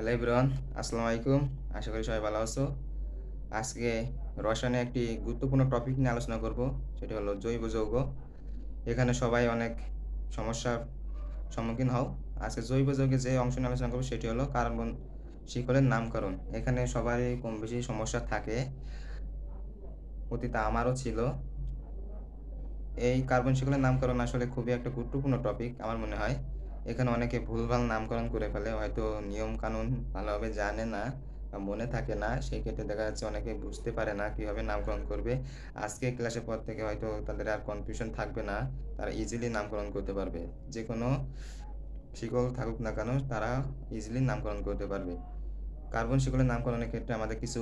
Hello everyone, আসসালামু আলাইকুম। আশা করি সবাই ভালো আছো। আজকে রসায়নে একটি গুরুত্বপূর্ণ টপিক নিয়ে আলোচনা করব। সেটি হলো জৈব যৌগ। এখানে সবাই অনেক সমস্যার সম্মুখীন হও। আজকে জৈব যৌগের যে অংশ নিয়ে আলোচনা করব সেটি হলো কার্বন শিকলের নামকরণ। এখানে সবারই কম বেশি সমস্যা থাকে। অতীতে আমারও ছিল। এই কার্বন শিকলের নামকরণ আসলে খুবই একটা গুরুত্বপূর্ণ টপিক আমার মনে হয়। এখানে অনেকে ভুলভাল নামকরণ করে ফেলে। হয়তো নিয়ম-কানুন ভালোভাবে জানে না বা মনে থাকে না। সেই ক্ষেত্রে দেখা যাচ্ছে অনেকে বুঝতে পারে না কিভাবে নামকরণ করবে। আজকে ক্লাসের পর থেকে হয়তো তাদের আর কনফিউশন থাকবে না। তারা ইজিলি নামকরণ করতে পারবে। যেকোনো শিকল থাকুক না কেন তারা ইজিলি নামকরণ করতে পারবে। কার্বন শিকলের নামকরণের ক্ষেত্রে আমাদের কিছু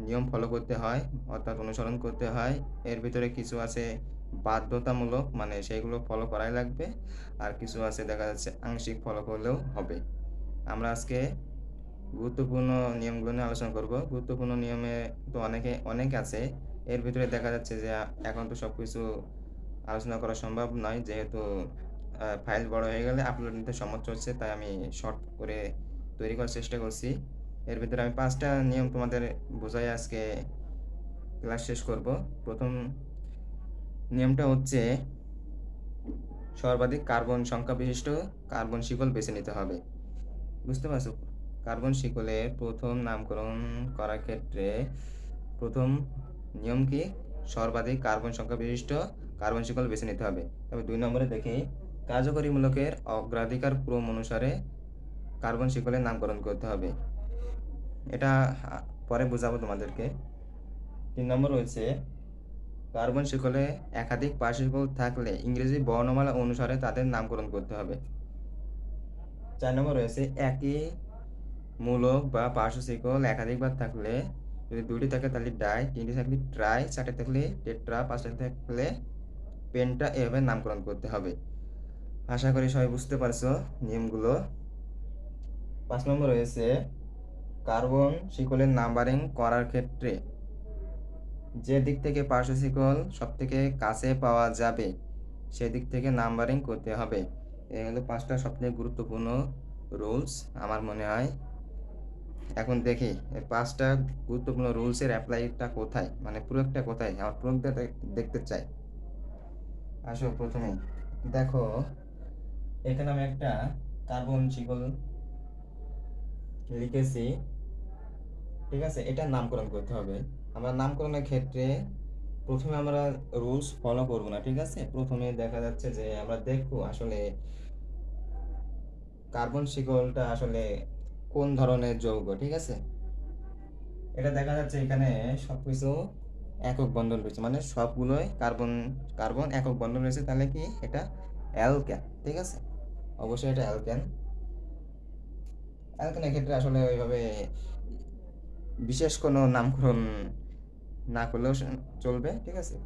নিয়ম ফলো করতে হয়, অর্থাৎ অনুসরণ করতে হয়। এর ভিতরে কিছু আছে বাধ্যতামূলক, মানে সেগুলো ফলো করাই লাগবে। আর কিছু আছে দেখা যাচ্ছে আংশিক ফলো করলেও হবে। আমরা আজকে গুরুত্বপূর্ণ নিয়মগুলো নিয়ে আলোচনা করব। গুরুত্বপূর্ণ নিয়মে তো অনেক আছে। এর ভিতরে দেখা যাচ্ছে যে এখন তো সবকিছু আলোচনা করা সম্ভব নয়। যেহেতু ফাইল বড় হয়ে গেলে আপলোড নিতে সমস্যা হচ্ছে, তাই আমি শর্ট করে তৈরি করার চেষ্টা করছি। এর ভিতরে আমি ৫ টা নিয়ম তোমাদের বোঝাই আজকে ক্লাস শেষ করব। প্রথম নিয়মটা হচ্ছে সর্বাধিক কার্বন সংখ্যা বিশিষ্ট কার্বন শিকল বেছে নিতে হবে। বুঝতে পারছো? কার্বন শিকলের প্রথম নামকরণ করার ক্ষেত্রে প্রথম নিয়ম কি? সর্বাধিক কার্বন সংখ্যা বিশিষ্ট কার্বন শিকল বেছে নিতে হবে। তবে ২ নম্বরে দেখি কার্যকরীমূলকের অগ্রাধিকার ক্রম অনুসারে কার্বন শিকলের নামকরণ করতে হবে। এটা পরে বোঝাবো তোমাদেরকে। ৩ নম্বর রয়েছে কার্বন শিকলে একাধিক পার্শ্বশিকল থাকলে ইংরেজি বর্ণমালা অনুসারে তাদের নামকরণ করতে হবে। ৪ নম্বর রয়েছে একই মূলক বা পার্শ্বশিকল একাধিকবার থাকলে, যদি ২টি থাকে তাহলে ডাই, ৩টি থাকলে ট্রাই, ৪টি থাকলে টেট্রা, ৫টি থাকলে পেন্টা, এভাবে নামকরণ করতে হবে। আশা করি সবাই বুঝতে পারছো নিয়মগুলো। ৫ নম্বর রয়েছে কার্বন শিকলের নাম্বারিং করার ক্ষেত্রে যে দিক থেকে পার্শ্বশিকল সবথেকে কাছে পাওয়া যাবে সেদিক থেকে নাম্বারিং করতে হবে। এই হলো ৫টা সবথেকে গুরুত্বপূর্ণ রুলস আমার মনে হয়। এখন দেখি এই ৫টা গুরুত্বপূর্ণ রুলসের অ্যাপ্লাইটা কোথায়, মানে প্রয়োগটা কোথায়, আমার প্রয়োগটা দেখতে চাই। আসো প্রথমে দেখো, এখানে আমি একটা কার্বন শিকল লিখেছি, ঠিক আছে? এটা নামকরণ করতে হবে। আমরা নামকরণের ক্ষেত্রে প্রথমে আমরা রুলস ফলো করব না, ঠিক আছে? প্রথমে দেখা যাচ্ছে যে আমরা দেখব আসলে কার্বন শিকলটা আসলে কোন ধরনের যৌগ, ঠিক আছে? এটা দেখা যাচ্ছে এখানে সবকিছু একক বন্ধন রয়েছে, মানে সবগুলোই কার্বন কার্বন একক বন্ধন রয়েছে। তাহলে কি এটা অ্যালকেন, ঠিক আছে? অবশ্যই এটা অ্যালকেন। অ্যালকেনের ক্ষেত্রে আসলে ওইভাবে বিশেষ কোনো নামকরণ না করলেও চলবে, ঠিক আছে?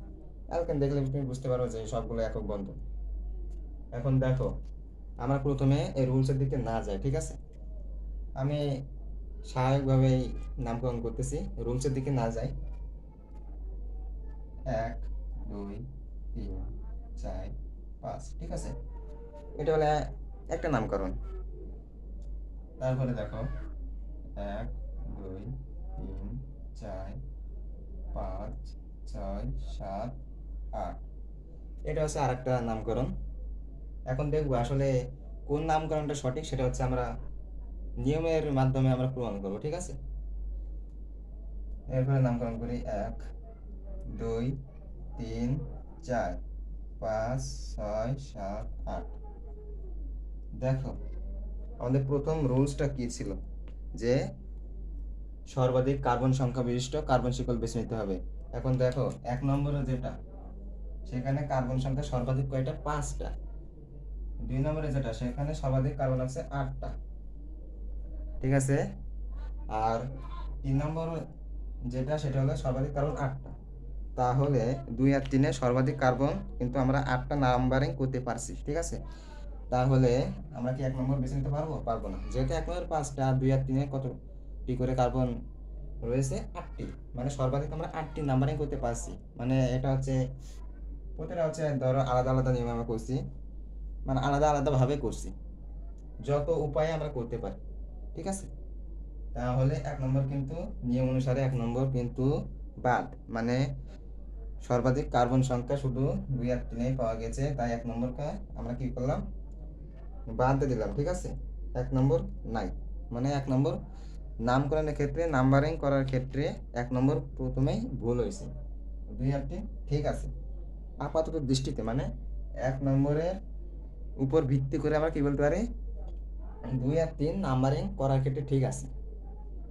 অ্যালকেন দেখলে তুমি বুঝতে পারো যে সবগুলো একক বন্ধন। এখন দেখো, আমরা প্রথমে এই রুলসের দিকে না যাই, ঠিক আছে? আমি স্বাভাবিকভাবেই নামকরণ করতেছি, রুলসের দিকে না যাই। ১ ২ ৩ ৪ ৫, ঠিক আছে? এটা হলো একটা নামকরণ। তারপরে দেখো ১ ২ ৩ ৪ ৫ ৬ ৭ ৮, এটা হচ্ছে আরেকটা নামকরণ। এখন দেখবো আসলে কোন নামকরণটা সঠিক, সেটা হচ্ছে আমরা নিয়মের মাধ্যমে আমরা প্রমাণ করবো, ঠিক আছে? এরপরে নামকরণ করি ১ ২ ৩ ৪ ৫ ৬ ৭ ৮। দেখো আমাদের প্রথম রুলসটা কি ছিল, যে সর্বাধিক কার্বন সংখ্যা বিশিষ্ট কার্বন শিকল বেছে নিতে হবে। এখন দেখো ১ নম্বরে যেটা, সেখানে কার্বন সংখ্যা সর্বাধিক কয়টা? ৫টা। ২ নম্বরে যেটা, সেখানে সর্বাধিক কার্বন আছে ৮টা, ঠিক আছে? আর ৩ নম্বর যেটা, সেটা হলো সর্বাধিক কার্বন ৮টা। তাহলে ২ আর ৩ এ সর্বাধিক কার্বন কিন্তু আমরা ৮টা নাম্বারিং করতে পারছি, ঠিক আছে? তাহলে আমরা কি ১ নম্বর বেছে নিতে পারবো? পারবো না। যেহেতু ১ নম্বরে ৫টা, ২ আর ৩ এ কতটি করে কার্বন রয়েছে? ৮টি। মানে সর্বাধিক আমরা ৮টি নাম্বারিং করতে পারছি। মানে এটা হচ্ছে প্রতিটা হচ্ছে ধরো আলাদা আলাদা নিয়মে আমরা করছি, মানে আলাদা আলাদাভাবে করছি। যত উপায়ে আমরা করতে পারি। ঠিক আছে। তাহলে 1 নম্বর কিন্তু নিয়ম অনুসারে 1 নম্বর কিন্তু বাদ, মানে সর্বাধিক কার্বন সংখ্যা শুধু 2 আর 3 পাওয়া গেছে, তাই 1 নম্বরকে আমরা কি করলাম, বাদ দিয়ে দিলাম। ঠিক আছে, 1 নম্বর নাই, মানে 1 নম্বর নামকরণের ক্ষেত্রে, নাম্বারিং করার ক্ষেত্রে 1 নম্বর প্রথমেই ভুল হয়েছে। 2 আর 3 ঠিক আছে আপাতত দৃষ্টিতে, মানে 1 নম্বরের উপর ভিত্তি করে আমরা কি বলতে পারি, 2 আর 3 নাম্বারিং করার ক্ষেত্রে ঠিক আছে।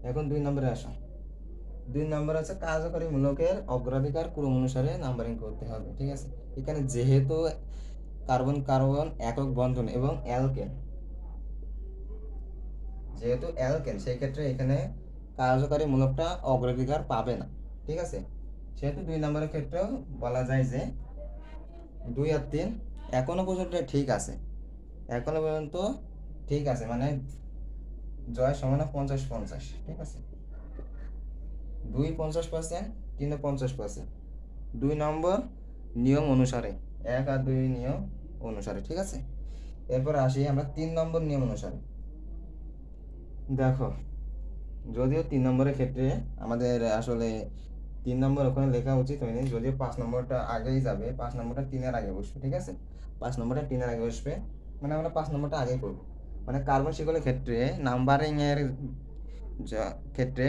এখন 2 নম্বরে আসা। 2 নম্বর আছে কার্যকরী মূলকের অগ্রাধিকার ক্রম অনুসারে নাম্বারিং করতে হবে। ঠিক আছে, এখানে যেহেতু কার্বন কার্বন একক বন্ধন এবং অ্যালকেন, যেহেতু অ্যালকেন সেই ক্ষেত্রে এখানে কার্যকরী মূলকটা অগ্রাধিকার পাবে না। ঠিক আছে, সেহেতু 2 নম্বরের ক্ষেত্রেও বলা যায় যে 2 আর 3 এখনো পর্যন্ত ঠিক আছে, এখনো পর্যন্ত ঠিক আছে, মানে জয় সমান 50-50। ঠিক আছে, 2 50%, 3 50%, 2 নম্বর নিয়ম অনুসারে, 1 আর 2 নিয়ম অনুসারে। ঠিক আছে, এরপর আসি আমরা 3 নম্বর নিয়ম অনুসারে। দেখো, যদিও 3 নম্বরের ক্ষেত্রে আমাদের আসলে 3 নম্বর ওখানে লেখা উচিত হয়নি, যদিও 5 নম্বরটা আগেই যাবে, 5 নম্বরটা 3 এর আগে বসবে। ঠিক আছে, 5 নম্বরটা 3 এর আগে বসবে, মানে আমরা 5 নম্বরটা আগেই করব। মানে কার্বন শিকলের ক্ষেত্রে নাম্বারিং এর ক্ষেত্রে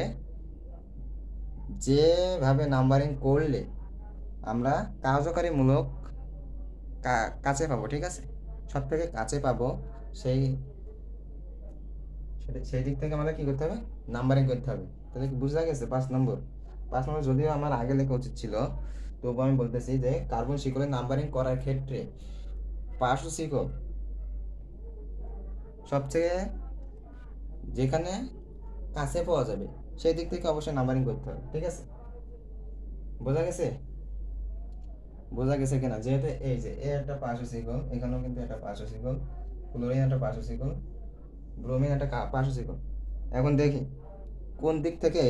যেভাবে নাম্বারিং করলে আমরা কার্যকারী মূলক কাছে পাবো, ঠিক আছে, সব থেকে কাছে পাবো, সেই সেই দিক থেকে আমাদের কি করতে হবে, নাম্বারিং করতে হবে। তাহলে কি বুঝা গেছে? 5 নম্বর যদিও আমার আগে লেখা উচিত ছিল, তবু আমি বলতেছি যে কার্বন শিকলের নাম্বারিং করার ক্ষেত্রে পার্শ্ব শিকল সবচেয়ে যেখানে কাছে পাওয়া যাবে সেই দিক থেকে অবশ্যই নাম্বারিং করতে হবে। ঠিক আছে, বোঝা গেছে? বোঝা গেছে কিনা? যেহেতু এই যে এ একটা পার্শ্ব শিকল, এখানেও কিন্তু একটা পার্শ্ব শিকল, ক্লোরিন একটা পার্শ্ব শিকল, ব্রোমিন একটা পার্শ্ব শিকল। এখন দেখি কোন দিক থেকে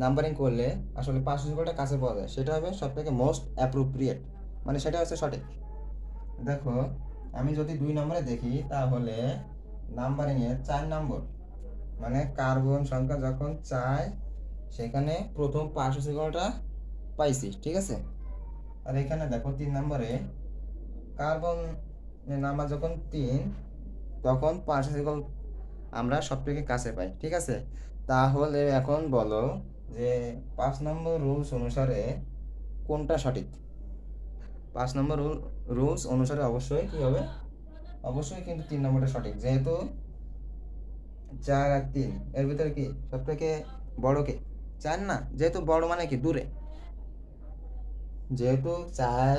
নাম্বারিং করলে আসলে পার্শ্ব শিকলটা কাছে পাওয়া যায়, সেটা হবে সব থেকে মোস্ট অ্যাপ্রোপ্রিয়েট, মানে সেটা হচ্ছে সঠিক। দেখো, আমি যদি 2 নম্বরে দেখি তাহলে নাম্বারিং এর 4 নম্বর, মানে কার্বন সংখ্যা যখন 4, সেখানে প্রথম পার্শ্ব শিকলটা পাইছি। ঠিক আছে, আর এখানে দেখো 3 নম্বরে কার্বন নাম্বার যখন 3, তখন পার্শ্ব শিকল আমরা সব থেকে কাছে পাই। ঠিক আছে, তাহলে এখন বলো যে 5 নম্বর রুলস অনুসারে কোনটা সঠিক? 5 নম্বর রুলস অনুসারে অবশ্যই কি হবে, অবশ্যই কিন্তু 3 নম্বরটা সঠিক, যেহেতু 4 আর 3 এর ভিতরে কি সব থেকে বড় কে? 4 না, যেহেতু বড় মানে কি দূরে, যেহেতু 4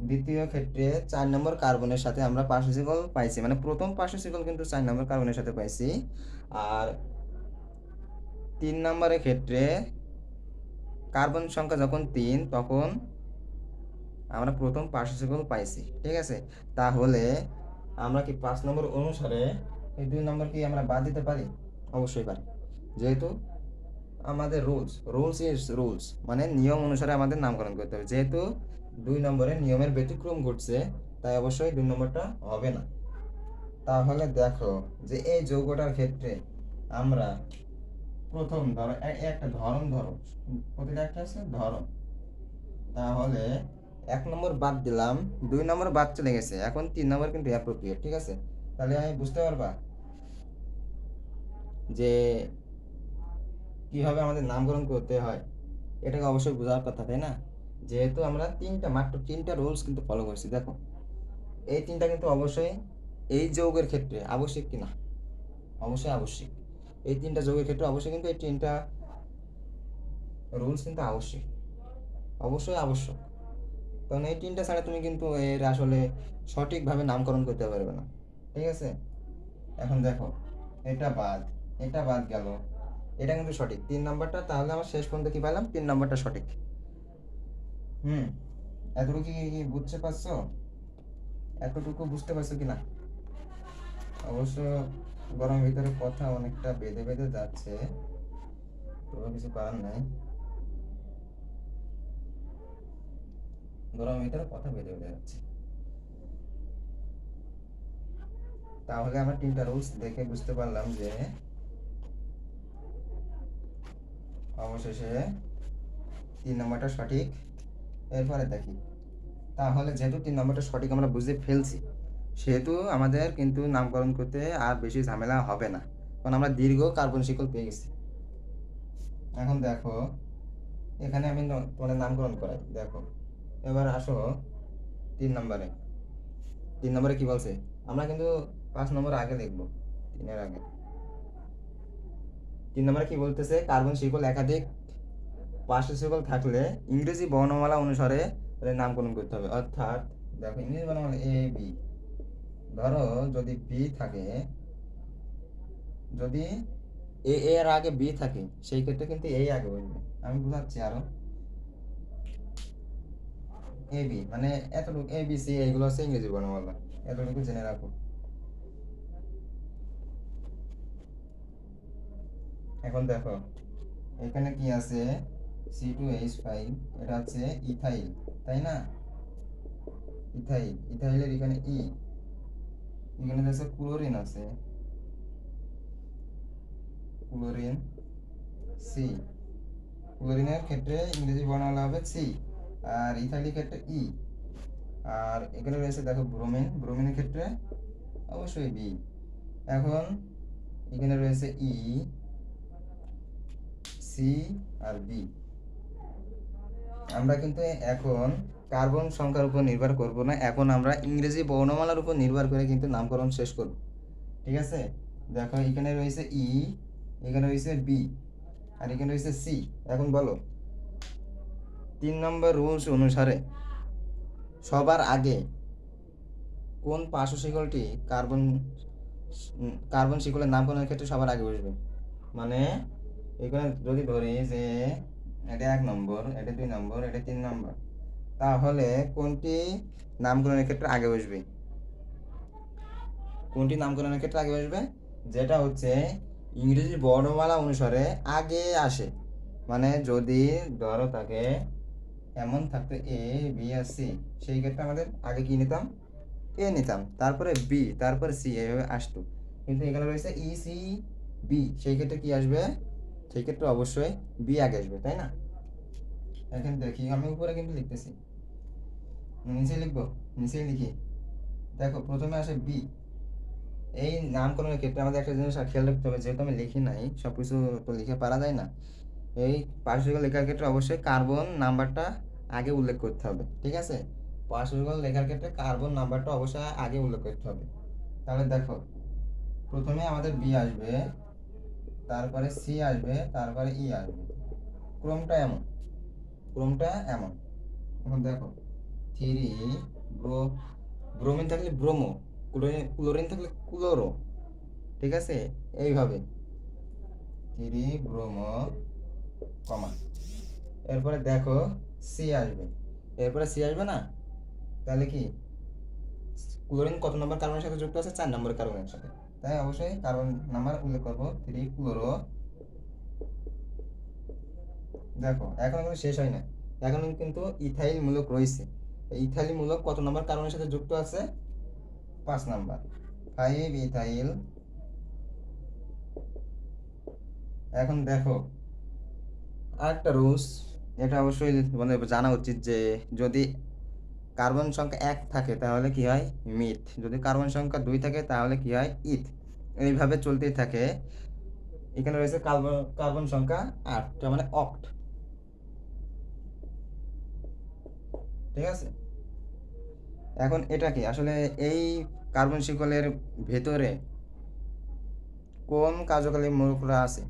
দ্বিতীয় ক্ষেত্রে 4 নম্বর কার্বনের সাথে আমরা পার্শ্ব শিকল পাইছি, মানে প্রথম পার্শ্ব শিকল কিন্তু 4 নম্বর কার্বনের সাথে পাইছি, আর 3 নম্বরের ক্ষেত্রে কার্বন সংখ্যা যখন 3, তখন আমরা প্রথম পার্শ্ব শিকল পাইছি। ঠিক আছে, তাহলে আমরা কি 5 নম্বর অনুসারে এই 2 নম্বর কি আমরা বাদ দিতে পারি? অবশ্যই পারি, যেহেতু আমাদের রুলস ইজ রুলস, মানে নিয়ম অনুসারে আমাদের নামকরণ করতে হবে। যেহেতু 2 নম্বরে নিয়মের ব্যতিক্রম ঘটছে, তাই অবশ্যই 2 নম্বরটা হবে না। তাহলে দেখো যে এই যৌগটার ক্ষেত্রে আমরা প্রথম ধরো একটা ধরন, ধরো প্রতিটা একটা আছে ধরন, তাহলে 1 নম্বর বাদ দিলাম, 2 নম্বর বাদ চলে গেছে, এখন 3 নম্বর কিন্তু অ্যাপ্রোপ্রিয়েট। ঠিক আছে, তাহলে আমি বুঝতে পারবা যে কিভাবে আমাদের নামকরণ করতে হয়, এটাকে অবশ্যই বোঝার কথা, তাই না? যেহেতু আমরা মাত্র তিনটা রুলস কিন্তু ফলো করছি। দেখো, এই তিনটা কিন্তু অবশ্যই এই যৌগের ক্ষেত্রে আবশ্যিক কিনা? অবশ্যই আবশ্যিক। এই 3টা যৌগের ক্ষেত্রে অবশ্যই কিন্তু এই 3টা রুলস কিন্তু আবশ্যিক, অবশ্যই আবশ্যক। কারণ এই 3টা ছাড়া তুমি কিন্তু এর আসলে সঠিকভাবে নামকরণ করতে পারবে না। ঠিক আছে, এখন দেখো, এটা বাদ, এটা বাদ গেল, এটা কিন্তু সঠিক 3 নাম্বারটা, তাহলে আমার শেষ পর্যন্ত কি পেলাম, 3 নাম্বারটা সঠিক। এতটুকু কি বুঝতে পারছো? এতটুকু বুঝতে পারছো কিনা? অবশ্য গরমের ভিতরে কথা অনেকটা বেঁধে বেঁধে যাচ্ছে, তবু কিছু করার নাই, গরমের ভিতরে কথা বেঁধে বেঁধে যাচ্ছে। তাহলে আমরা তিনটা রুলস দেখে বুঝতে পারলাম যে অবশেষে 3 নম্বরটা সঠিক। এরপরে দেখি, তাহলে যেহেতু 3 নম্বরটা সঠিক আমরা বুঝে ফেলছি, সেহেতু আমাদের কিন্তু নামকরণ করতে আর বেশি ঝামেলা হবে না, কারণ আমরা দীর্ঘ কার্বন শিকল পেয়ে গেছি। এখন দেখো, এখানে আমি তোমাদের নামকরণ করাই। দেখো, এবার আসো 3 নম্বরে। 3 নম্বরে কি বলছে? আমরা কিন্তু 5 নম্বর আগে লিখবো, 3-এর আগে। 3 নম্বরে কি বলতেছে? কার্বন শিকল একাধিক পার্শ্ব শিকল থাকলে ইংরেজি বর্ণমালা অনুসারে তাদের নামকরণ করতে হবে। অর্থাৎ দেখো, ইংরেজি বর্ণমালা এ বি, ধরো যদি বি থাকে, যদি এ এর আগে বি থাকে, সেই ক্ষেত্রে কিন্তু এই আগে বসবে। আমি বুঝাচ্ছি আরো। এ বি মানে এতটুকু, এ বি সি এইগুলো হচ্ছে ইংরেজি বর্ণমালা, এতটুকু জেনে রাখো। এখন দেখো, এখানে কি আছে? C2H5, এটা হচ্ছে ইথাইল, তাই না? ইথাইল, ইথাইলের এখানে ই, এখানে আছে ক্লোরিন, আছে ক্লোরিন সি। ক্লোরিনের ক্ষেত্রে ইংরেজি বর্ণমালা হবে সি, আর ইথাইলের ক্ষেত্রে ই। আর এখানে রয়েছে দেখো ব্রোমিন, ব্রোমিনের ক্ষেত্রে অবশ্যই বি। এখন এখানে রয়েছে ই, সি আর বি। আমরা কিন্তু এখন কার্বন সংখ্যার উপর নির্ভর করব না, এখন আমরা ইংরেজি বর্ণমালার উপর নির্ভর করে কিন্তু নামকরণ শেষ করব। ঠিক আছে? দেখো, এখানে রয়েছে ই, এখানে রয়েছে বি, আর এখানে রয়েছে সি। এখন বলো, 3 নম্বর রুলস অনুসারে সবার আগে কোন পার্শ্ব শিকলটি কার্বন কার্বন শিকলের নামকরণের ক্ষেত্রে সবার আগে বসবে? মানে এখানে যদি ধরি যে এটা 1 নম্বর, এটা 2 নম্বর, এটা 3 নম্বর, তাহলে কোনটি নামকরণের ক্ষেত্রে আগে বসবে? কোনটি নামকরণের ক্ষেত্রে আগে বসবে? যেটা হচ্ছে ইংরেজি বর্ণমালা অনুসারে আগে আসে। মানে যদি ধরো থাকে এমন থাকতো এ বি আর সি, সেই ক্ষেত্রে আমাদের আগে কি নিতাম? এ নিতাম, তারপরে বি, তারপরে সি, এইভাবে আসতো। কিন্তু এখানে রয়েছে ই সি বি, সেই ক্ষেত্রে কি আসবে? সেই ক্ষেত্রে অবশ্যই বি আগে আসবে, তাই না? এখন দেখি, আমি উপরে কিন্তু লিখতেছি, নিচে লিখবো, নিচেই লিখি। দেখো, প্রথমে আসে বি। এই নামকরণের ক্ষেত্রে আমাদের একটা জিনিস খেয়াল রাখতে হবে, যেহেতু আমি লিখি নাই, সব কিছু তো লিখে পারা যায় না। এই পার্শ্বশিকল লেখার ক্ষেত্রে অবশ্যই কার্বন নাম্বারটা আগে উল্লেখ করতে হবে। ঠিক আছে? পার্শ্বশিকল লেখার ক্ষেত্রে কার্বন নাম্বারটা অবশ্যই আগে উল্লেখ করতে হবে। তাহলে দেখো, প্রথমে আমাদের বি আসবে, তারপরে সি আসবে, তারপরে ই আসবে। ক্রমটা এমন, ক্রমটা এমন। এখন দেখো, 3 ব্রোমিন থাকলে ব্রোমো, ক্লোরিন থাকলে ক্লোরো। ঠিক আছে? এইভাবে 3 ব্রোমো, কমা, এরপরে দেখো সি আসবে, এরপরে সি আসবে না? তাহলে কি ক্লোরিন কত নম্বর কার্বনের সাথে যুক্ত আছে? 4 নম্বর কার্বনের সাথে, তাই অবশ্যই কার্বন নাম্বার উল্লেখ করবো, 3 ক্লোরো। দেখো, এখন কিন্তু শেষ হয় না, এখন কিন্তু ইথাইল মূলক রয়েছে। ইথাইল মূলক কত নম্বর কার্বনের সাথে যুক্ত আছে? 5 নাম্বার, 5 ইথাইল। এখন দেখো আরেকটা রুলস, এটা অবশ্যই মানে জানা উচিত, যে যদি কার্বন সংখ্যা 1 থাকে তাহলে কি হয়? মিথ। যদি কার্বন সংখ্যা 2 থাকে তাহলে কি হয়? ইথ। এইভাবে চলতেই থাকে। এখানে রয়েছে কার্বন সংখ্যা 8, তার মানে অক্ট। ঠিক আছে? এখন এটা কি আসলে এই কার্বন শিকলের ভেতরে কোন কার্যকারী মূলকটা আছে?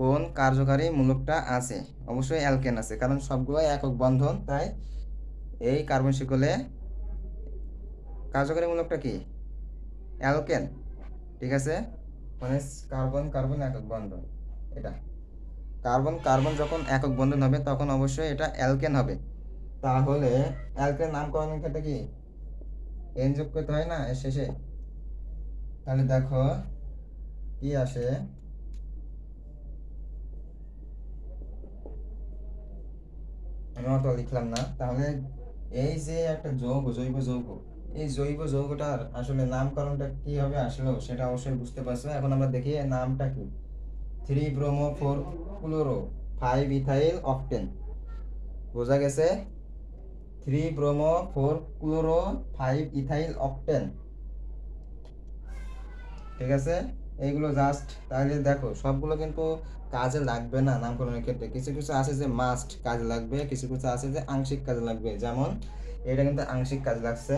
কোন কার্যকারী মূলকটা আছে? অবশ্যই অ্যালকেন আছে, কারণ সবগুলো একক বন্ধন, তাই এই কার্বন শিকলে কার্যকারী মূলকটা কি? অ্যালকেন। ঠিক আছে? মানে কার্বন কার্বন একক বন্ধন, এটা কার্বন কার্বন যখন একক বন্ধন হবে তখন অবশ্যই এটা অ্যালকেন হবে। তাহলে অ্যালকেন নামকরণের ক্ষেত্রে কি এন যোগ করতে হয় না এর শেষে? তাহলে দেখো কি আসে, আমি অত লিখলাম না। তাহলে এই যে একটা যৌগ, জৈব যৌগ, এই জৈব যৌগটার আসলে নামকরণটা কিভাবে আসলো সেটা অবশ্যই বুঝতে পারছো। এখন আমরা দেখি এর নামটা কি। 3 ব্রোমো 4 ক্লোরো 5 ইথাইল অক্টেন। বোঝা গেছে? 3 ব্রোমো 4 ক্লোরো 5 ইথাইল অক্টেন। ঠিক আছে, এইগুলো জাস্ট তাহলে দেখো সবগুলো কিন্তু কাজে লাগবে না নামকরণের ক্ষেত্রে। কিছু কিছু আছে যে মাস্ট কাজে লাগবে, কিছু কিছু আছে যে আংশিক কাজে লাগবে। যেমন এটা কিন্তু আংশিক কাজে লাগছে,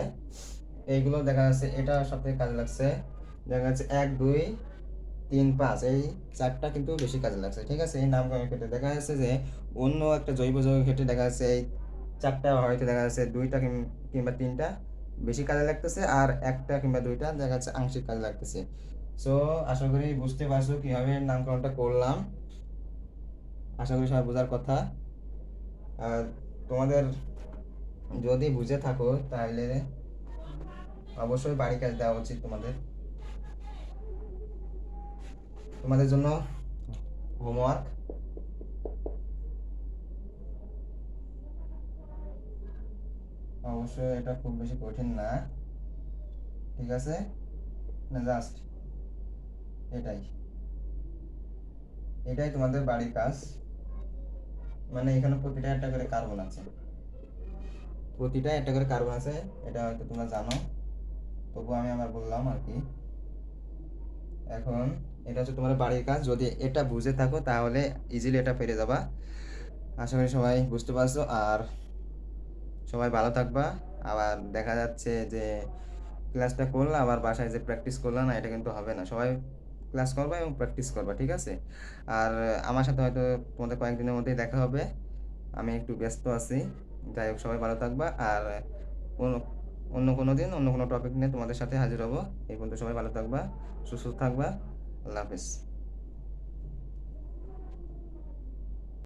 এইগুলো দেখা যাচ্ছে এটা সব থেকে কাজে লাগছে। দেখা যাচ্ছে 1 2 3 5 এই 4টা কিন্তু বেশি কাজে লাগছে। ঠিক আছে, এই নামকরণের ক্ষেত্রে দেখা যাচ্ছে যে অন্য একটা জৈব যৌগের ক্ষেত্রে দেখা যাচ্ছে এই 4টা হয়তো দেখা যাচ্ছে 2টা কিংবা 3টা বেশি কাজে লাগতেছে, আর 1টা কিংবা 2টা দেখা যাচ্ছে আংশিক কাজে লাগতেছে। সো আশা করি বুঝতে পারছো কিভাবে নামকরণটা করলাম। আশা করি সবাই বোঝার কথা। আর তোমাদের যদি বুঝে থাকো তাহলে অবশ্যই বাড়ি কাজ দেওয়া উচিত তোমাদের। তোমাদের জন্য হোমওয়ার্ক, অবশ্যই এটা খুব বেশি কঠিন না। ঠিক আছে, না জাস্ট এটাই এটাই তোমাদের বাড়ির কাজ। মানে এখানে প্রতিটা একটা করে কার্বন আছে, প্রতিটা একটা করে কার্বন আছে, এটা হয়তো তোমরা জানো, তবু আমি আবার বললাম আর কি। এখন এটা হচ্ছে তোমার বাড়ির কাজ, যদি এটা বুঝে থাকো তাহলে ইজিলি এটা পেরে যাবা। আশা করি সবাই বুঝতে পারছো। আর সবাই ভালো থাকবা। আবার দেখা যাচ্ছে যে ক্লাসটা করলাম আবার বাসায় যে প্র্যাকটিস করলাম না, এটা কিন্তু হবে না। সবাই ক্লাস করবা এবং প্র্যাকটিস করবা, ঠিক আছে? আর আমার সাথে হয়তো তোমাদের কয়েকদিনের মধ্যেই দেখা হবে, আমি একটু ব্যস্ত আছি। যাই হোক, সবাই ভালো থাকবা। আর কোনো অন্য কোনো দিন অন্য কোনো টপিক নিয়ে তোমাদের সাথে হাজির হব। এই পর্যন্ত সবাই ভালো থাকবা, সুস্থ থাকবা। আল্লাহ হাফেজ।